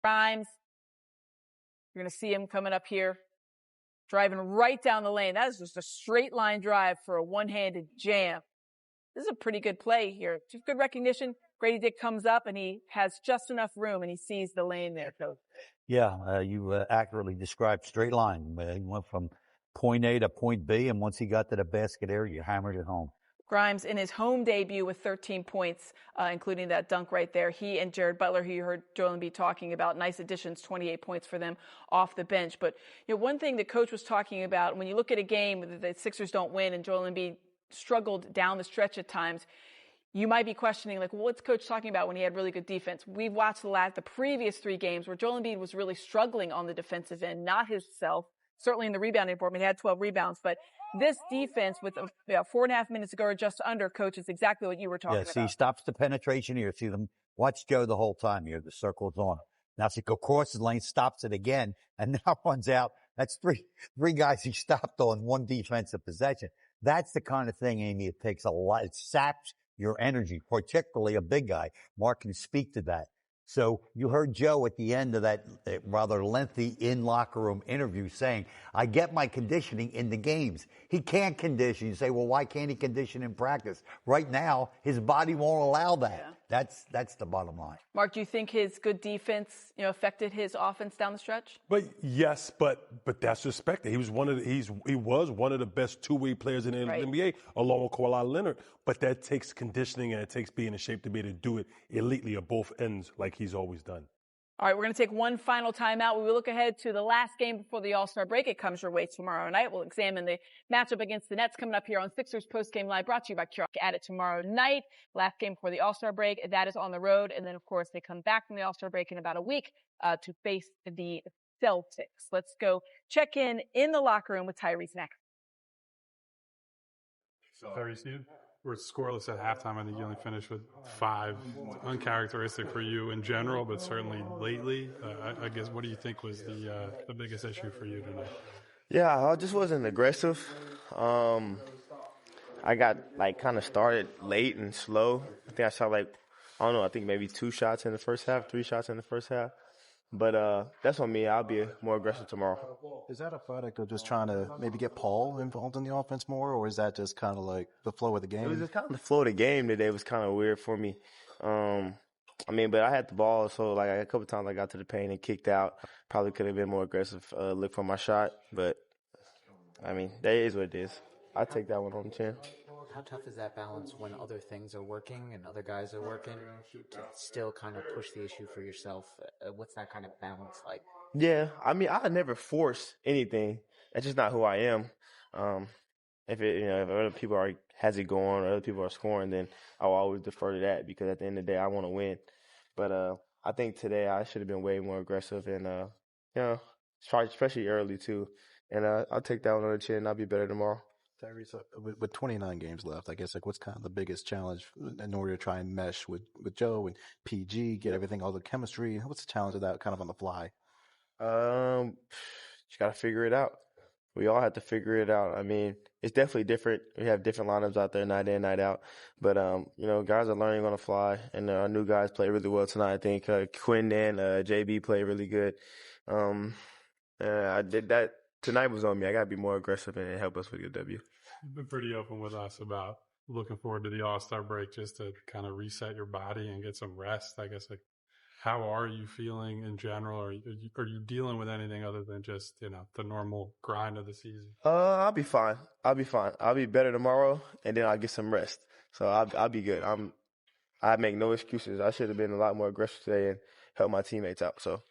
Grimes, you're going to see him coming up here, driving right down the lane. That is just a straight line drive for a one-handed jam. This is a pretty good play here. Just good recognition. Grady Dick comes up, and he has just enough room, and he sees the lane there, Coach. Yeah, you accurately described straight line. He went from point A to point B, and once he got to the basket area, you hammered it home. Grimes in his home debut with 13 points, including that dunk right there. He and Jared Butler, who you heard Joel Embiid talking about, nice additions, 28 points for them off the bench. But one thing the coach was talking about, when you look at a game that the Sixers don't win and Joel Embiid struggled down the stretch at times, you might be questioning, like, well, what's Coach talking about when he had really good defense? We've watched the previous 3 games where Joel Embiid was really struggling on the defensive end, not himself. Certainly in the rebounding department, he had 12 rebounds. But this defense with 4.5 minutes to go or just under, Coach, is exactly what you were talking about. Yeah, see, stops the penetration here. See them. Watch Joe the whole time here. The circle's on. Now, see, go across the lane, stops it again, and now runs out. That's three guys he stopped on one defensive possession. That's the kind of thing, Amy, it takes a lot. It saps your energy, particularly a big guy. Mark can speak to that. So you heard Joe at the end of that rather lengthy in-locker room interview saying, I get my conditioning in the games. He can't condition. You say, well, why can't he condition in practice? Right now, his body won't allow that. Yeah. That's the bottom line. Mark, do you think his good defense, affected his offense down the stretch? But yes, but that's respected. He was one of the best two-way players in the NBA, along with Kawhi Leonard. But that takes conditioning and it takes being in shape to be able to do it elitely at both ends, like he's always done. All right, we're going to take one final timeout. We will look ahead to the last game before the All-Star break. It comes your way tomorrow night. We'll examine the matchup against the Nets coming up here on Sixers Postgame Live, brought to you by Kirk. At it tomorrow night. Last game before the All-Star break. That is on the road. And then, of course, they come back from the All-Star break in about a week to face the Celtics. Let's go check in the locker room with Tyrese Maxey. Tyrese, we're scoreless at halftime. I think you only finished with 5. Uncharacteristic for you in general, but certainly lately. I guess, what do you think was the biggest issue for you tonight? Yeah, I just wasn't aggressive. I got, kind of started late and slow. I think I shot, I think maybe 2 shots in the first half, 3 shots in the first half. But that's on me. I'll be more aggressive tomorrow. Is that a product of just trying to maybe get Paul involved in the offense more, or is that just kind of like the flow of the game? It was just kind of the flow of the game today. Was kind of weird for me. But I had the ball, so a couple times I got to the paint and kicked out. Probably could have been more aggressive, look for my shot. But, that is what it is. I take that one on the chin. How tough is that balance when other things are working and other guys are working to still kind of push the issue for yourself? What's that kind of balance like? Yeah, I never force anything. That's just not who I am. If other people has it going or other people are scoring, then I'll always defer to that because at the end of the day, I want to win. But I think today I should have been way more aggressive and especially early too. And I'll take that one on the chin and I'll be better tomorrow. Tyrese, with 29 games left, I guess, what's kind of the biggest challenge in order to try and mesh with Joe and PG, get everything, all the chemistry? What's the challenge of that kind of on the fly? You got to figure it out. We all have to figure it out. It's definitely different. We have different lineups out there, night in, night out. But, guys are learning on the fly, and our new guys play really well tonight. I think Quinn and JB played really good. I did that. Tonight was on me. I got to be more aggressive and help us with the W. You've been pretty open with us about looking forward to the All-Star break just to kind of reset your body and get some rest. I guess, how are you feeling in general? Are you dealing with anything other than just, the normal grind of the season? I'll be fine. I'll be better tomorrow, and then I'll get some rest. So I'll be good. I make no excuses. I should have been a lot more aggressive today and help my teammates out. So.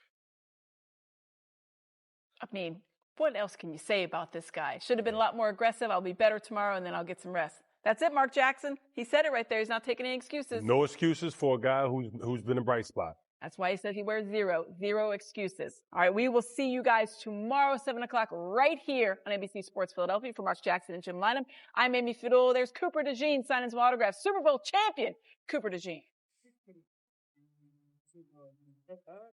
What else can you say about this guy? Should have been a lot more aggressive. I'll be better tomorrow, and then I'll get some rest. That's it, Mark Jackson. He said it right there. He's not taking any excuses. No excuses for a guy who's been a bright spot. That's why he said he wears zero excuses. All right, we will see you guys tomorrow, 7 o'clock, right here on NBC Sports Philadelphia. For Mark Jackson and Jim Lynam, I'm Amy Fiddle. There's Cooper DeJean signing some autographs. Super Bowl champion, Cooper DeJean.